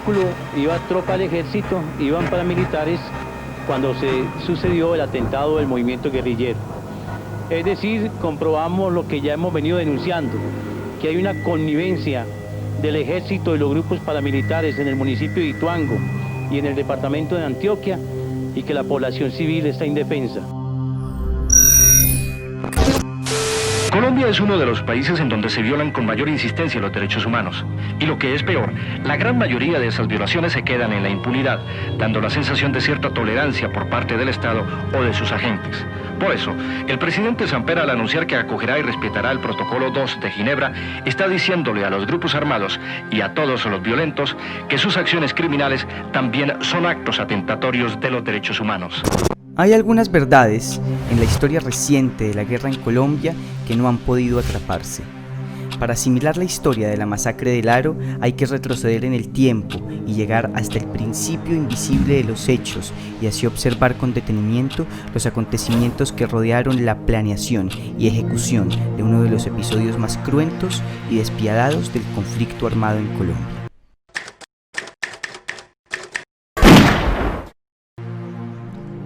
vehículo iba tropa del ejército, iban paramilitares cuando se sucedió el atentado del movimiento guerrillero. Es decir, comprobamos lo que ya hemos venido denunciando, que hay una connivencia del ejército y los grupos paramilitares en el municipio de Ituango y en el departamento de Antioquia, y que la población civil está indefensa. Colombia es uno de los países en donde se violan con mayor insistencia los derechos humanos. Y lo que es peor, la gran mayoría de esas violaciones se quedan en la impunidad, dando la sensación de cierta tolerancia por parte del Estado o de sus agentes. Por eso, el presidente Samper, al anunciar que acogerá y respetará el Protocolo 2 de Ginebra, está diciéndole a los grupos armados y a todos los violentos que sus acciones criminales también son actos atentatorios de los derechos humanos. Hay algunas verdades en la historia reciente de la guerra en Colombia que no han podido atraparse. Para asimilar la historia de la masacre del Aro hay que retroceder en el tiempo y llegar hasta el principio invisible de los hechos y así observar con detenimiento los acontecimientos que rodearon la planeación y ejecución de uno de los episodios más cruentos y despiadados del conflicto armado en Colombia.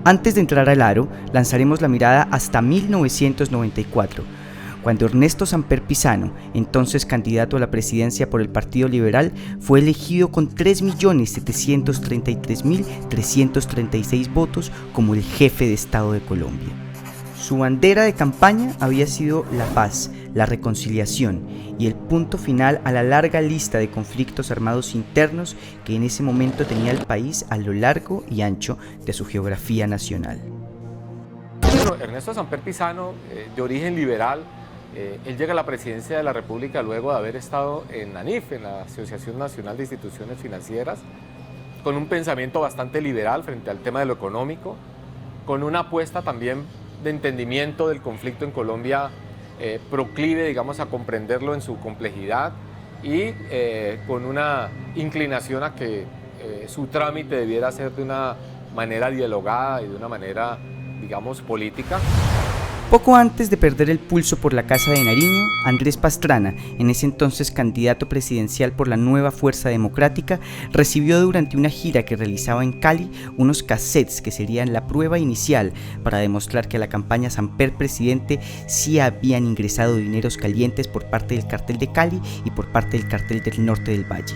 Antes de entrar al Aro, lanzaremos la mirada hasta 1994, cuando Ernesto Samper Pizano, entonces candidato a la presidencia por el Partido Liberal, fue elegido con 3.733.336 votos como el jefe de Estado de Colombia. Su bandera de campaña había sido la paz, la reconciliación y el punto final a la larga lista de conflictos armados internos que en ese momento tenía el país a lo largo y ancho de su geografía nacional. Bueno, Ernesto Samper Pizano, de origen liberal, él llega a la presidencia de la República luego de haber estado en ANIF, en la Asociación Nacional de Instituciones Financieras, con un pensamiento bastante liberal frente al tema de lo económico, con una apuesta también de entendimiento del conflicto en Colombia, proclive, digamos, a comprenderlo en su complejidad y con una inclinación a que su trámite debiera ser de una manera dialogada y de una manera, digamos, política. Poco antes de perder el pulso por la Casa de Nariño, Andrés Pastrana, en ese entonces candidato presidencial por la Nueva Fuerza Democrática, recibió durante una gira que realizaba en Cali unos cassettes que serían la prueba inicial para demostrar que a la campaña Samper presidente sí habían ingresado dineros calientes por parte del cartel de Cali y por parte del cartel del Norte del Valle.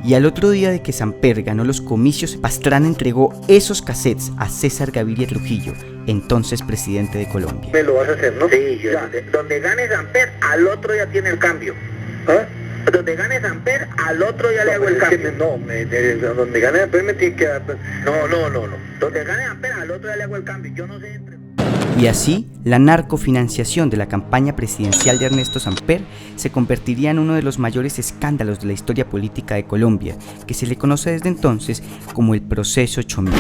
Y al otro día de que Samper ganó los comicios, Pastrana entregó esos cassettes a César Gaviria Trujillo, entonces presidente de Colombia. Me lo vas a hacer, ¿no? Sí, yo. Donde gane Samper, al otro ya tiene el cambio. ¿Ah? Donde gane Samper, al otro ya le hago el cambio. Donde gane Samper me tiene que dar... No. Donde gane Samper, al otro ya le hago el cambio. Yo no sé entre... Y así, la narcofinanciación de la campaña presidencial de Ernesto Samper se convertiría en uno de los mayores escándalos de la historia política de Colombia, que se le conoce desde entonces como el Proceso 8000.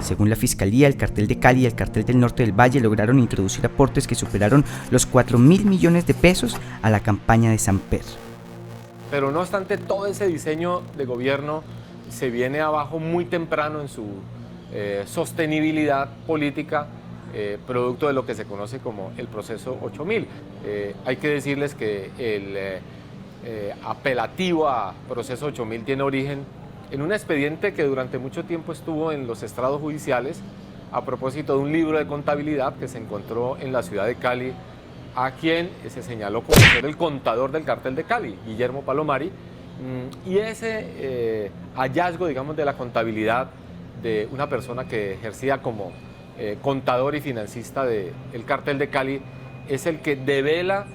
Según la Fiscalía, el cartel de Cali y el cartel del Norte del Valle lograron introducir aportes que superaron los 4.000 millones de pesos a la campaña de Samper. Pero no obstante, todo ese diseño de gobierno se viene abajo muy temprano en su sostenibilidad política, producto de lo que se conoce como el Proceso 8000. Hay que decirles que el apelativo a Proceso 8000 tiene origen en un expediente que durante mucho tiempo estuvo en los estrados judiciales a propósito de un libro de contabilidad que se encontró en la ciudad de Cali, a quien se señaló como ser el contador del cartel de Cali, Guillermo Palomari, y ese hallazgo, digamos, de la contabilidad de una persona que ejercía como contador y financista del cartel de Cali es el que devela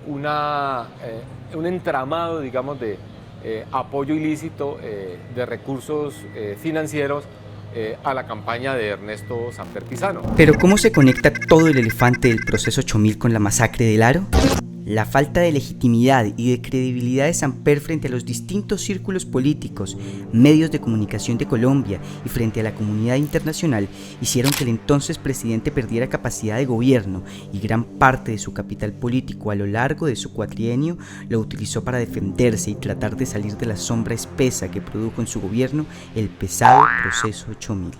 un entramado, digamos, de apoyo ilícito de recursos financieros a la campaña de Ernesto Samper Pizano. Pero ¿cómo se conecta todo el elefante del Proceso 8000 con la masacre del Aro? La falta de legitimidad y de credibilidad de Samper frente a los distintos círculos políticos, medios de comunicación de Colombia y frente a la comunidad internacional hicieron que el entonces presidente perdiera capacidad de gobierno y gran parte de su capital político a lo largo de su cuatrienio lo utilizó para defenderse y tratar de salir de la sombra espesa que produjo en su gobierno el pesado Proceso 8000.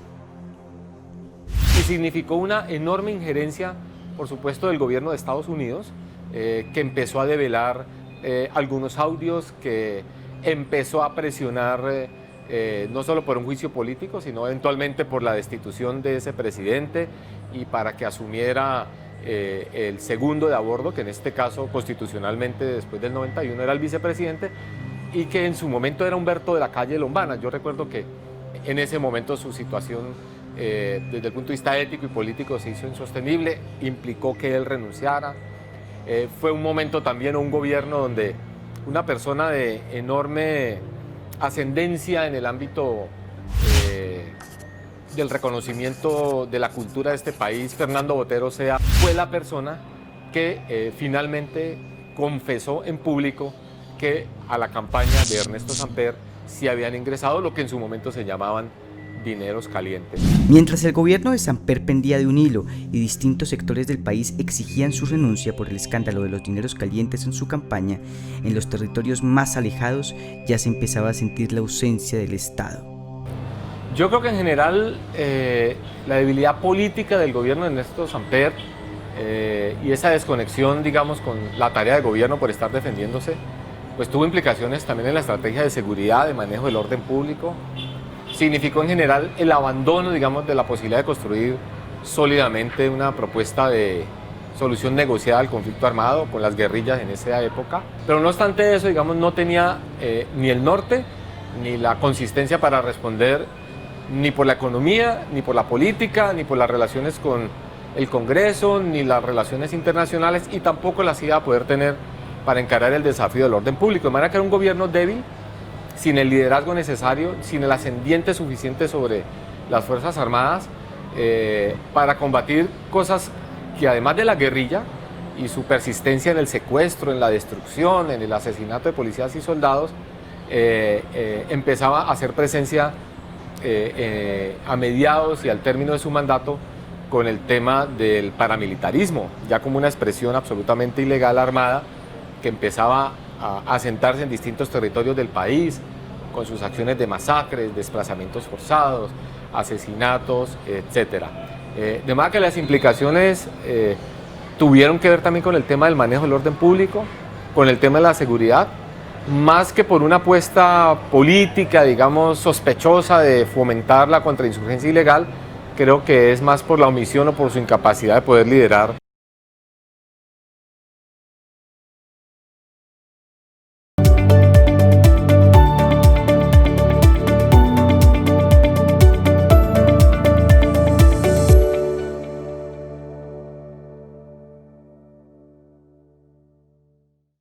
Y significó una enorme injerencia, por supuesto, del gobierno de Estados Unidos, que empezó a develar algunos audios que empezó a presionar no solo por un juicio político, sino eventualmente por la destitución de ese presidente y para que asumiera el segundo de a bordo, que en este caso constitucionalmente después del 91 era el vicepresidente, y que en su momento era Humberto de la Calle Lombana. Yo recuerdo que en ese momento su situación desde el punto de vista ético y político se hizo insostenible, implicó que él renunciara. Fue un momento también, un gobierno donde una persona de enorme ascendencia en el ámbito del reconocimiento de la cultura de este país, Fernando Botero Sea, fue la persona que finalmente confesó en público que a la campaña de Ernesto Samper sí habían ingresado lo que en su momento se llamaban dineros calientes. Mientras el gobierno de Samper pendía de un hilo y distintos sectores del país exigían su renuncia por el escándalo de los dineros calientes en su campaña, en los territorios más alejados ya se empezaba a sentir la ausencia del Estado. Yo creo que en general la debilidad política del gobierno de Ernesto Samper y esa desconexión, digamos, con la tarea de gobierno por estar defendiéndose, pues tuvo implicaciones también en la estrategia de seguridad, de manejo del orden público. Significó en general el abandono, digamos, de la posibilidad de construir sólidamente una propuesta de solución negociada al conflicto armado con las guerrillas en esa época. Pero no obstante eso, digamos, no tenía ni el norte ni la consistencia para responder ni por la economía, ni por la política, ni por las relaciones con el Congreso, ni las relaciones internacionales, y tampoco las iba a poder tener para encarar el desafío del orden público. De manera que era un gobierno débil, sin el liderazgo necesario, sin el ascendiente suficiente sobre las Fuerzas Armadas para combatir cosas que, además de la guerrilla y su persistencia en el secuestro, en la destrucción, en el asesinato de policías y soldados, empezaba a hacer presencia a mediados y al término de su mandato con el tema del paramilitarismo, ya como una expresión absolutamente ilegal armada que empezaba a asentarse en distintos territorios del país, con sus acciones de masacres, desplazamientos forzados, asesinatos, etc. De manera que las implicaciones tuvieron que ver también con el tema del manejo del orden público, con el tema de la seguridad, más que por una apuesta política, digamos, sospechosa de fomentar la contrainsurgencia ilegal. Creo que es más por la omisión o por su incapacidad de poder liderar